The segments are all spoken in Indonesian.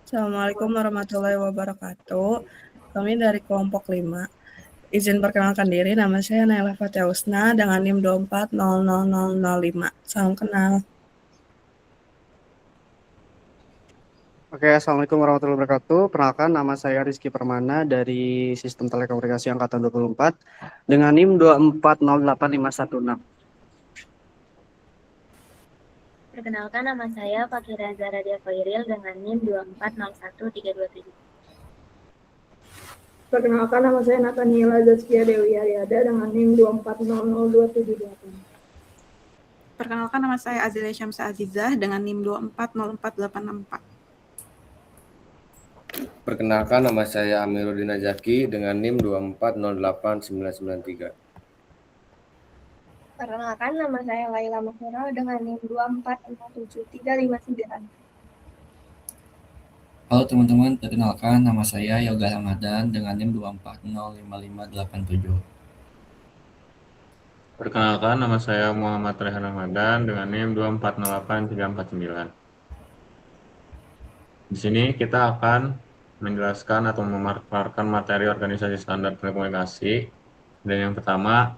Assalamualaikum warahmatullahi wabarakatuh. Kami dari kelompok 5. Izin perkenalkan diri, nama saya Naila Fatia dengan NIM 2400005. Salam kenal. Oke, Assalamualaikum warahmatullahi wabarakatuh. Perkenalkan, nama saya Rizky Permana dari Sistem Telekomunikasi Angkatan 24 dengan NIM 2408516. Perkenalkan, nama saya Fakira Zaradia Khairil dengan NIM 2401327. Perkenalkan, nama saya Nathaniela Zaskia Dewi Aryada dengan NIM 2400278. Perkenalkan, nama saya Azilia Syamsa Azizah dengan NIM 2404864. Perkenalkan, nama saya Amiruddin Najaki dengan NIM 2408993. Perkenalkan, nama saya Laila Mahmura dengan NIM 2407359. Halo teman-teman, perkenalkan nama saya Yoga Ramadan dengan NIM 2405587. Perkenalkan, nama saya Muhammad Rehan Ramadan dengan NIM 2408349. Di sini kita akan menjelaskan atau memaparkan materi organisasi standar telekomunikasi. Dan yang pertama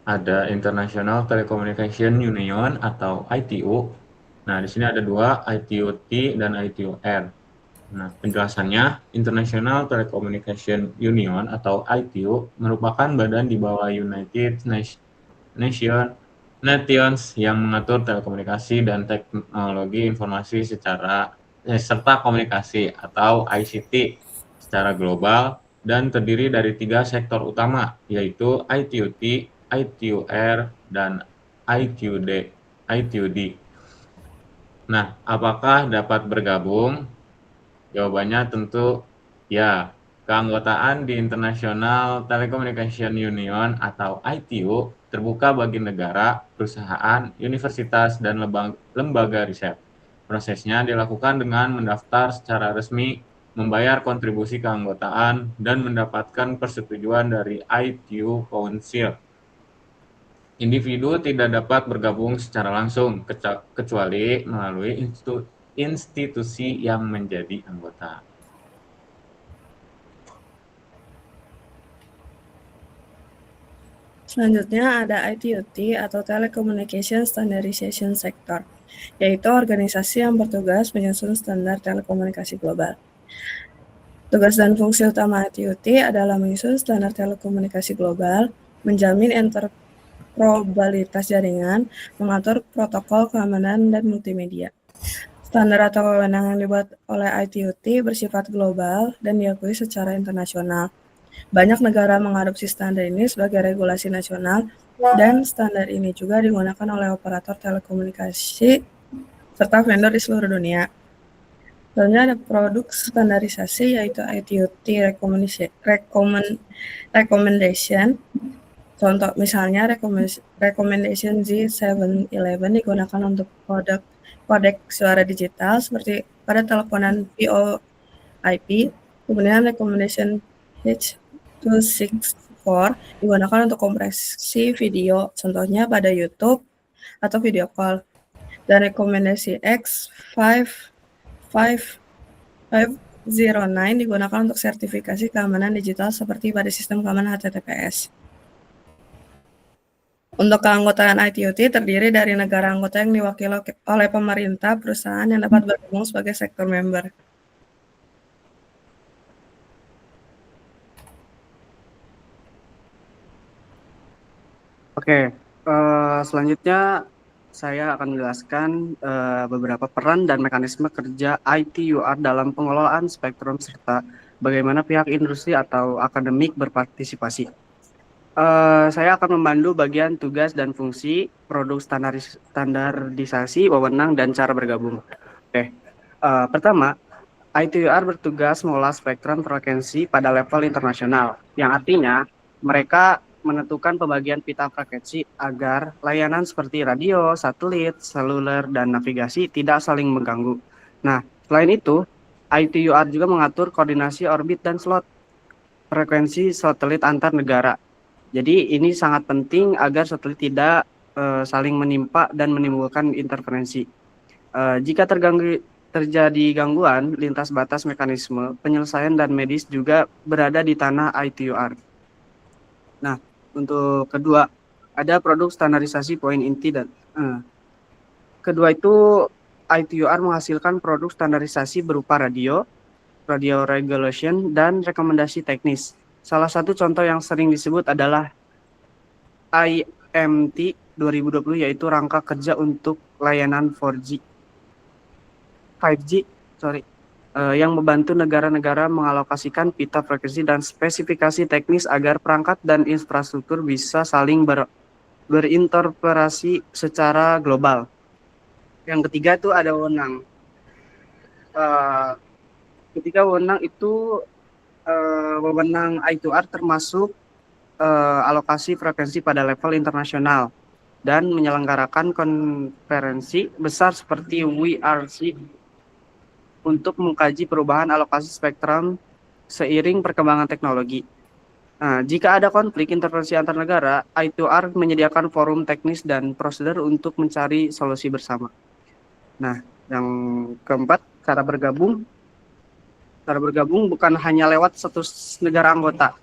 ada International Telecommunication Union atau ITU. Nah, di sini ada dua, ITU-T dan ITU-R. Nah, penjelasannya, International Telecommunication Union atau ITU merupakan badan di bawah United Nations yang mengatur telekomunikasi dan teknologi informasi serta komunikasi atau ICT secara global dan terdiri dari 3 sektor utama, yaitu ITU-T, ITU-R, dan ITU-D. Nah, apakah dapat bergabung? Jawabannya tentu ya. Keanggotaan di International Telecommunication Union atau ITU terbuka bagi negara, perusahaan, universitas, dan lembaga riset. Prosesnya dilakukan dengan mendaftar secara resmi, membayar kontribusi keanggotaan, dan mendapatkan persetujuan dari ITU Council. Individu tidak dapat bergabung secara langsung, kecuali melalui institusi yang menjadi anggota. Selanjutnya ada ITU-T atau Telecommunication Standardization Sector, yaitu organisasi yang bertugas menyusun standar telekomunikasi global. Tugas dan fungsi utama ITU-T adalah menyusun standar telekomunikasi global, menjamin interoperabilitas jaringan, mengatur protokol keamanan dan multimedia. Standar atau wewenang yang dibuat oleh ITU-T bersifat global dan diakui secara internasional. Banyak negara mengadopsi standar ini sebagai regulasi nasional dan standar ini juga digunakan oleh operator telekomunikasi serta vendor di seluruh dunia. Selanjutnya ada produk standarisasi yaitu ITU-T Recommendation. Contoh misalnya Recommendation Z711 digunakan untuk kodek suara digital seperti pada teleponan VoIP. Kemudian Recommendation H264 digunakan untuk kompresi video, contohnya pada YouTube atau video call. Dan rekomendasi X5509 digunakan untuk sertifikasi keamanan digital seperti pada sistem keamanan HTTPS. Untuk keanggotaan ITU-T terdiri dari negara anggota yang diwakili oleh pemerintah, perusahaan yang dapat bergabung sebagai sektor member. Oke, selanjutnya saya akan menjelaskan beberapa peran dan mekanisme kerja ITUR dalam pengelolaan spektrum serta bagaimana pihak industri atau akademik berpartisipasi. Saya akan memandu bagian tugas dan fungsi, produk standarisasi, wewenang, dan cara bergabung. Oke, pertama, ITUR bertugas mengolah spektrum frekuensi pada level internasional, yang artinya mereka menentukan pembagian pita frekuensi agar layanan seperti radio, satelit, seluler, dan navigasi tidak saling mengganggu. Nah, selain itu, ITUR juga mengatur koordinasi orbit dan slot frekuensi satelit antar negara. Jadi ini sangat penting agar satelit tidak saling menimpa dan menimbulkan interferensi. Jika terjadi gangguan lintas batas mekanisme, penyelesaian dan medis juga berada di tanah ITUR. Nah, untuk kedua, ada produk standarisasi poin inti dan kedua itu ITUR menghasilkan produk standarisasi berupa radio regulation, dan rekomendasi teknis. Salah satu contoh yang sering disebut adalah IMT 2020, yaitu rangka kerja untuk layanan 5G, yang membantu negara-negara mengalokasikan pita frekuensi dan spesifikasi teknis agar perangkat dan infrastruktur bisa saling berinteroperasi secara global. Yang ketiga itu ada wewenang. Ketika wewenang itu wewenang ITUR termasuk alokasi frekuensi pada level internasional dan menyelenggarakan konferensi besar seperti WRC untuk mengkaji perubahan alokasi spektrum seiring perkembangan teknologi. Nah, jika ada konflik interferensi antar negara, ITUR menyediakan forum teknis dan prosedur untuk mencari solusi bersama. Nah, yang keempat, cara bergabung bukan hanya lewat satu negara anggota.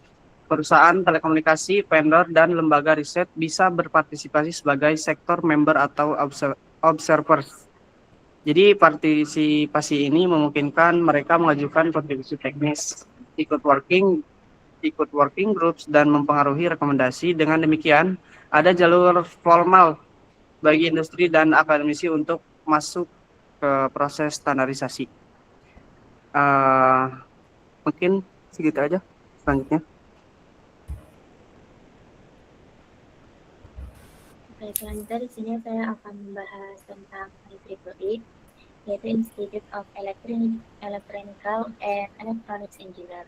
Perusahaan telekomunikasi, vendor, dan lembaga riset bisa berpartisipasi sebagai sektor member atau observers. Jadi partisipasi ini memungkinkan mereka mengajukan kontribusi teknis, ikut working groups, dan mempengaruhi rekomendasi. Dengan demikian, ada jalur formal bagi industri dan akademisi untuk masuk ke proses standarisasi. Mungkin segitu aja. Selanjutnya. Oke, selanjutnya di sini saya akan membahas tentang IEEE, yaitu Institute of Electronical and Electronics Engineer.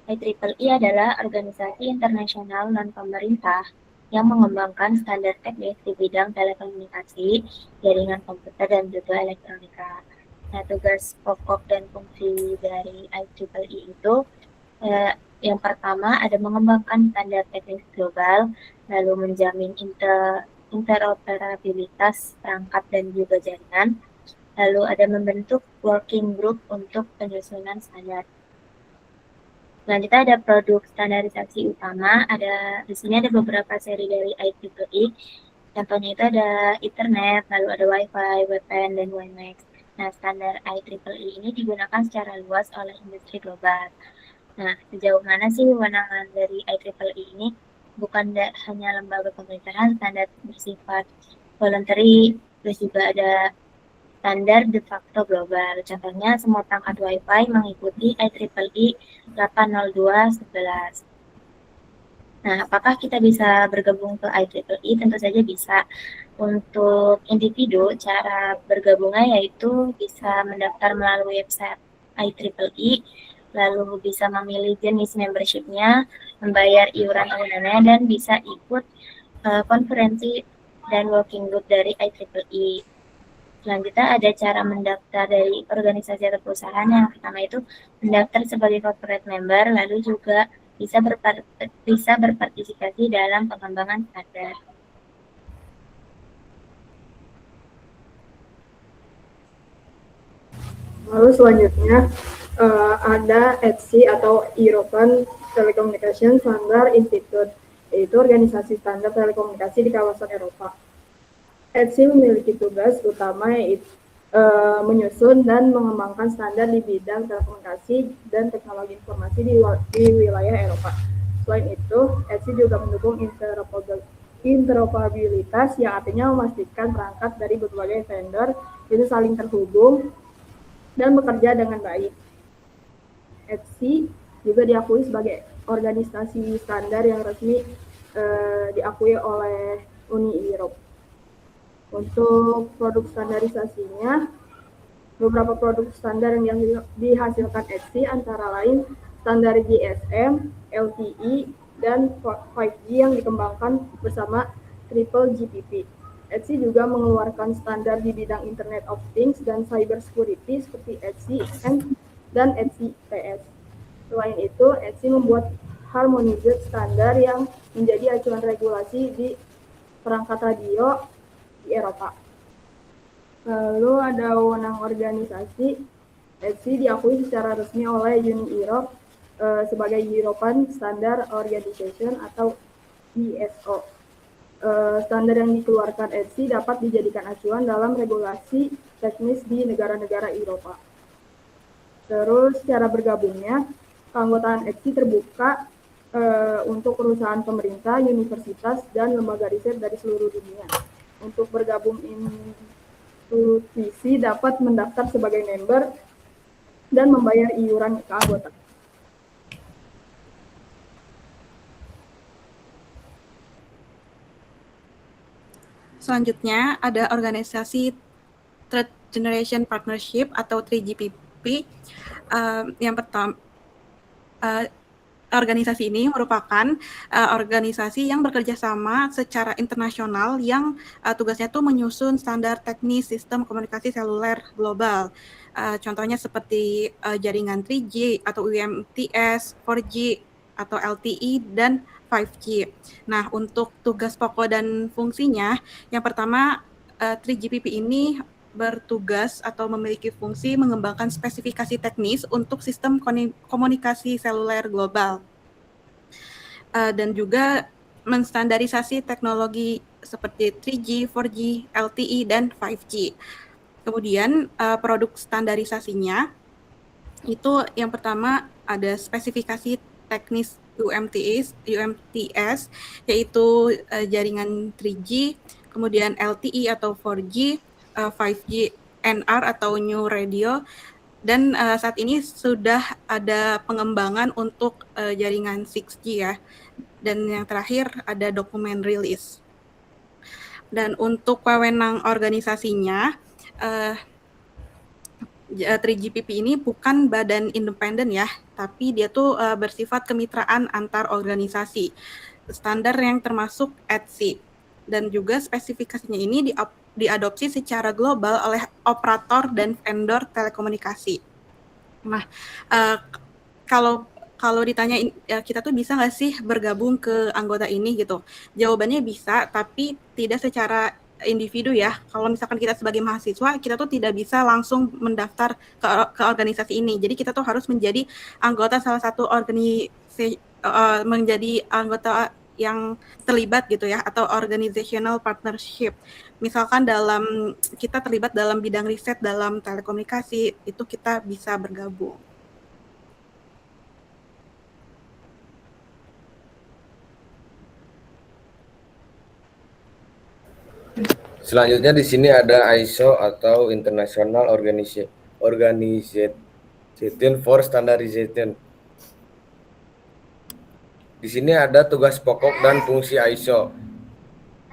IEEE adalah organisasi internasional non-pemerintah yang mengembangkan standar teknis di bidang telekomunikasi, jaringan komputer, dan juga elektronika. Nah, tugas pokok dan fungsi dari IEEE itu yang pertama ada mengembangkan standar teknis global, lalu menjamin interoperabilitas perangkat dan juga jaringan, lalu ada membentuk working group untuk penyusunan standar. Selanjutnya ada produk standarisasi utama. Di sini ada beberapa seri dari IEEE. Contohnya itu ada Ethernet, lalu ada Wi-Fi, WPN, dan WiMAX. Nah, standar IEEE ini digunakan secara luas oleh industri global. Nah, sejauh mana sih wewenang dari IEEE ini? Bukan hanya lembaga pemerintahan, standar bersifat voluntary, terus juga ada standar de facto global. Contohnya, semua perangkat Wi-Fi mengikuti IEEE 802.11. Nah, apakah kita bisa bergabung ke IEEE? Tentu saja bisa. Untuk individu, cara bergabungnya yaitu bisa mendaftar melalui website IEEE, lalu bisa memilih jenis membership-nya, membayar iuran tahunannya, dan bisa ikut konferensi dan working group dari IEEE. Selanjutnya ada cara mendaftar dari organisasi atau perusahaan. Yang pertama itu mendaftar sebagai corporate member, lalu juga bisa berpartisipasi dalam pengembangan standar. Lalu selanjutnya ada ETSI atau European Telecommunication Standard Institute, yaitu organisasi standar telekomunikasi di kawasan Eropa. ETSI memiliki tugas utama yaitu menyusun dan mengembangkan standar di bidang telekomunikasi dan teknologi informasi di wilayah Eropa. Selain itu, ETSI juga mendukung interoperabilitas, yang artinya memastikan perangkat dari berbagai vendor itu saling terhubung dan bekerja dengan baik. ETSI juga diakui sebagai organisasi standar yang resmi diakui oleh Uni Eropa. Untuk produk standarisasinya, beberapa produk standar yang dihasilkan ETSI antara lain standar GSM, LTE, dan 5G yang dikembangkan bersama Triple GPP. ETSI juga mengeluarkan standar di bidang Internet of Things dan Cyber Security seperti ETSI-M dan ETSI-PS. Selain itu, ETSI membuat harmonized standar yang menjadi acuan regulasi di perangkat radio di Eropa. Lalu ada wewenang organisasi. ETSI diakui secara resmi oleh Uni Europe sebagai European Standard Organization atau ISO. Standar yang dikeluarkan ETSI dapat dijadikan acuan dalam regulasi teknis di negara-negara Eropa. Terus cara bergabungnya, keanggotaan ETSI terbuka untuk perusahaan pemerintah, universitas, dan lembaga riset dari seluruh dunia. Untuk bergabung institusi dapat mendaftar sebagai member dan membayar iuran keanggotaan. Selanjutnya ada organisasi Third Generation Partnership atau 3GPP. Yang pertama, organisasi ini merupakan organisasi yang bekerja sama secara internasional yang tugasnya tuh menyusun standar teknis sistem komunikasi seluler global. Contohnya seperti jaringan 3G atau UMTS, 4G atau LTE dan 5G. Nah, untuk tugas pokok dan fungsinya, yang pertama 3GPP ini bertugas atau memiliki fungsi mengembangkan spesifikasi teknis untuk sistem komunikasi seluler global dan juga menstandarisasi teknologi seperti 3G, 4G, LTE, dan 5G. Kemudian produk standarisasinya itu yang pertama ada spesifikasi teknis UMTS yaitu jaringan 3G, kemudian LTE atau 4G, 5G NR atau New Radio, dan saat ini sudah ada pengembangan untuk jaringan 6G ya. Dan yang terakhir ada dokumen rilis. Dan untuk wewenang organisasinya, 3GPP ini bukan badan independen ya, tapi dia tuh bersifat kemitraan antar organisasi. Standar yang termasuk ETSI. Dan juga spesifikasinya ini diadopsi secara global oleh operator dan vendor telekomunikasi. Nah, kalau ditanya kita tuh bisa nggak sih bergabung ke anggota ini gitu? Jawabannya bisa, tapi tidak secara individu ya. Kalau misalkan kita sebagai mahasiswa, kita tuh tidak bisa langsung mendaftar ke organisasi ini. Jadi kita tuh harus menjadi anggota salah satu organisasi, menjadi anggota yang terlibat gitu ya, atau organizational partnership. Misalkan kita terlibat dalam bidang riset dalam telekomunikasi, itu kita bisa bergabung. Selanjutnya di sini ada ISO atau International Organization for Standardization. Di sini ada tugas pokok dan fungsi ISO.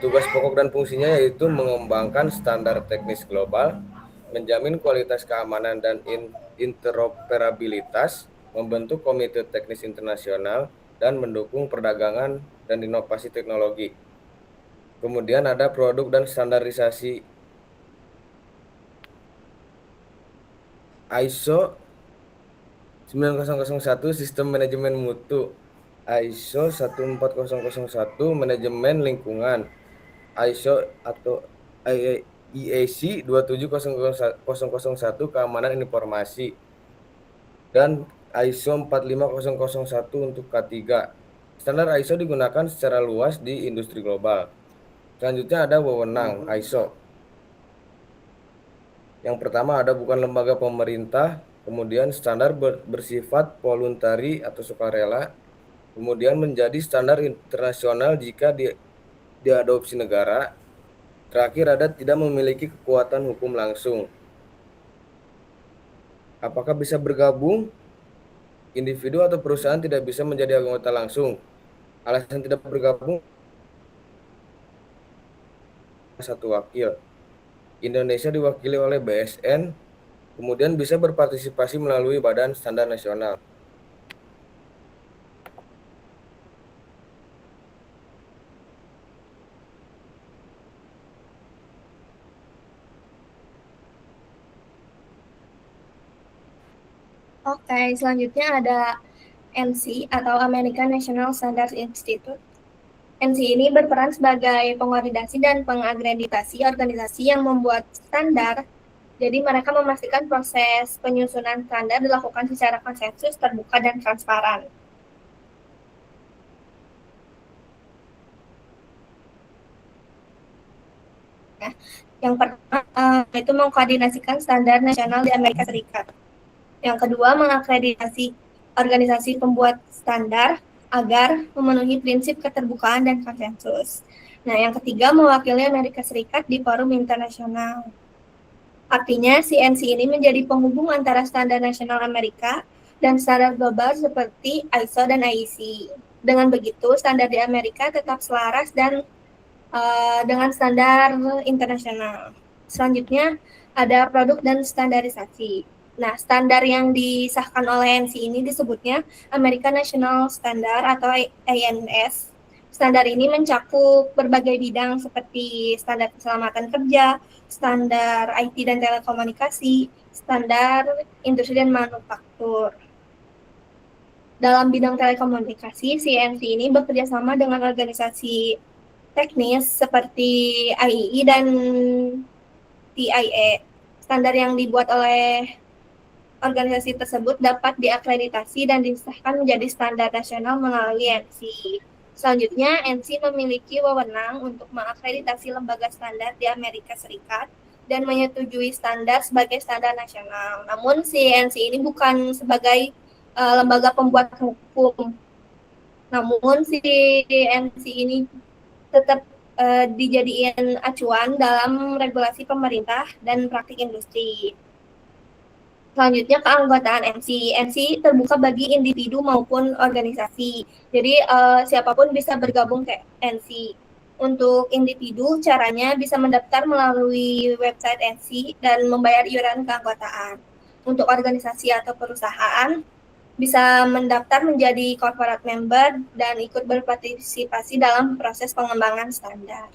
Tugas pokok dan fungsinya yaitu mengembangkan standar teknis global, menjamin kualitas keamanan dan interoperabilitas, membentuk komite teknis internasional, dan mendukung perdagangan dan inovasi teknologi. Kemudian ada produk dan standarisasi. ISO 9001 Sistem Manajemen Mutu, ISO 14001 Manajemen Lingkungan, ISO atau IEC 27001 Keamanan Informasi, dan ISO 45001 untuk K3. Standar ISO digunakan secara luas di industri global. Selanjutnya ada wewenang ISO. Yang pertama ada bukan lembaga pemerintah, kemudian standar bersifat voluntari atau sukarela, kemudian menjadi standar internasional jika diadopsi negara. Terakhir ada tidak memiliki kekuatan hukum langsung. Apakah bisa bergabung? Individu atau perusahaan tidak bisa menjadi anggota langsung. Alasan tidak bergabung, satu wakil. Indonesia diwakili oleh BSN, kemudian bisa berpartisipasi melalui Badan Standar Nasional. Oke, selanjutnya ada NC atau American National Standards Institute. NC ini berperan sebagai pengoordinasi dan pengakreditasi organisasi yang membuat standar. Jadi mereka memastikan proses penyusunan standar dilakukan secara konsensus, terbuka, dan transparan. Yang pertama itu mengkoordinasikan standar nasional di Amerika Serikat. Yang kedua, mengakreditasi organisasi pembuat standar agar memenuhi prinsip keterbukaan dan konsensus. Nah, yang ketiga, mewakili Amerika Serikat di forum internasional. Artinya, CNC ini menjadi penghubung antara standar nasional Amerika dan standar global seperti ISO dan IEC. Dengan begitu, standar di Amerika tetap selaras dan dengan standar internasional. Selanjutnya ada produk dan standarisasi. Nah, standar yang disahkan oleh NC ini disebutnya American National Standard atau ANS. Standar ini mencakup berbagai bidang seperti standar keselamatan kerja, standar IT dan telekomunikasi, standar industri dan manufaktur. Dalam bidang telekomunikasi, CNC ini bekerja sama dengan organisasi teknis seperti IEE dan TIA. Standar yang dibuat oleh organisasi tersebut dapat diakreditasi dan disahkan menjadi standar nasional melalui NC. Selanjutnya, NC memiliki wewenang untuk mengakreditasi lembaga standar di Amerika Serikat dan menyetujui standar sebagai standar nasional. Namun, si NC ini bukan sebagai lembaga pembuat hukum. Namun, si NC ini tetap dijadikan acuan dalam regulasi pemerintah dan praktik industri. Selanjutnya, keanggotaan NC. NC terbuka bagi individu maupun organisasi. Jadi siapapun bisa bergabung ke NC. Untuk individu, caranya bisa mendaftar melalui website NC dan membayar iuran keanggotaan. Untuk organisasi atau perusahaan, bisa mendaftar menjadi corporate member dan ikut berpartisipasi dalam proses pengembangan standar.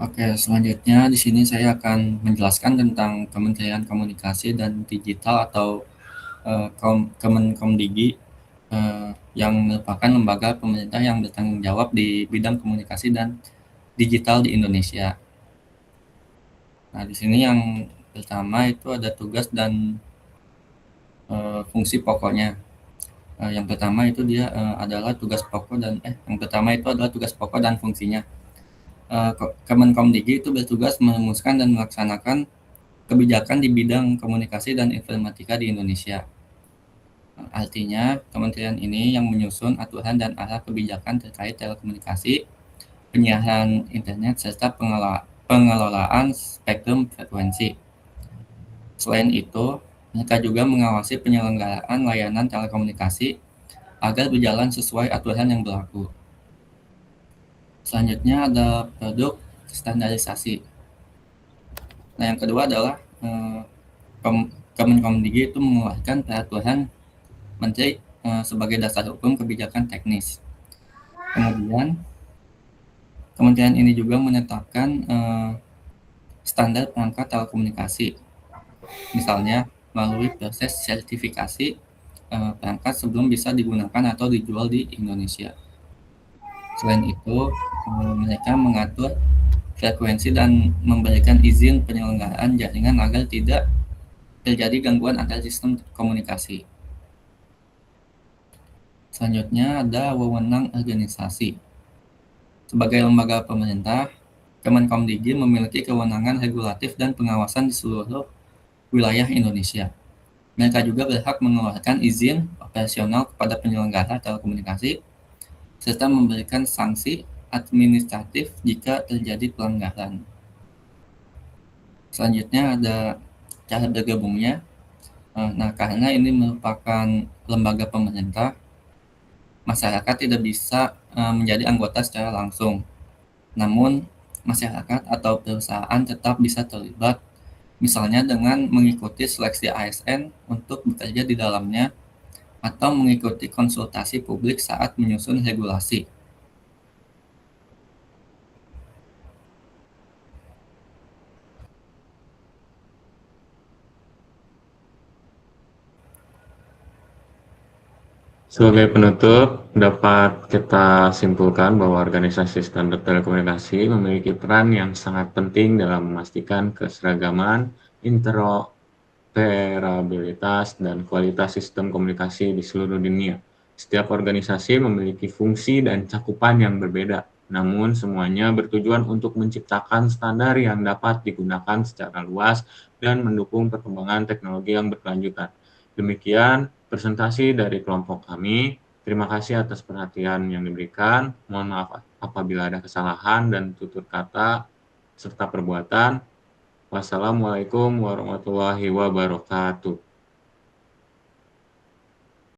Oke, selanjutnya di sini saya akan menjelaskan tentang Kementerian Komunikasi dan Digital atau Kemenkomdigi yang merupakan lembaga pemerintah yang bertanggung jawab di bidang komunikasi dan digital di Indonesia. Nah, di sini yang pertama itu ada tugas dan fungsi pokoknya. Yang pertama itu dia adalah tugas pokok dan yang pertama itu adalah tugas pokok dan fungsinya. Kemenkomdigi itu bertugas merumuskan dan melaksanakan kebijakan di bidang komunikasi dan informatika di Indonesia. Artinya, kementerian ini yang menyusun aturan dan arah kebijakan terkait telekomunikasi, penyiaran internet, serta pengelolaan spektrum frekuensi. Selain itu, mereka juga mengawasi penyelenggaraan layanan telekomunikasi agar berjalan sesuai aturan yang berlaku. Selanjutnya ada produk standarisasi. Nah, yang kedua adalah Kemenkomdigi itu mengeluarkan peraturan Menteri sebagai dasar hukum kebijakan teknis. Kemudian, kementerian ini juga menetapkan standar perangkat telekomunikasi. Misalnya, melalui proses sertifikasi perangkat sebelum bisa digunakan atau dijual di Indonesia. Selain itu, mereka mengatur frekuensi dan memberikan izin penyelenggaraan jaringan agar tidak terjadi gangguan antar sistem komunikasi. Selanjutnya ada wewenang organisasi. Sebagai lembaga pemerintah, Kemenkomdigi memiliki kewenangan regulatif dan pengawasan di seluruh wilayah Indonesia. Mereka juga berhak mengeluarkan izin operasional kepada penyelenggara telekomunikasi serta memberikan sanksi administratif jika terjadi pelanggaran. Selanjutnya ada cara bergabungnya. Nah, karena ini merupakan lembaga pemerintah, masyarakat tidak bisa menjadi anggota secara langsung. Namun, masyarakat atau perusahaan tetap bisa terlibat, misalnya dengan mengikuti seleksi ASN untuk bekerja di dalamnya atau mengikuti konsultasi publik saat menyusun regulasi. Sebagai penutup, dapat kita simpulkan bahwa organisasi standar telekomunikasi memiliki peran yang sangat penting dalam memastikan keseragaman, interoperabilitas, dan kualitas sistem komunikasi di seluruh dunia. Setiap organisasi memiliki fungsi dan cakupan yang berbeda, namun semuanya bertujuan untuk menciptakan standar yang dapat digunakan secara luas dan mendukung perkembangan teknologi yang berkelanjutan. Demikian presentasi dari kelompok kami. Terima kasih atas perhatian yang diberikan. Mohon maaf apabila ada kesalahan dan tutur kata serta perbuatan. Wassalamualaikum warahmatullahi wabarakatuh.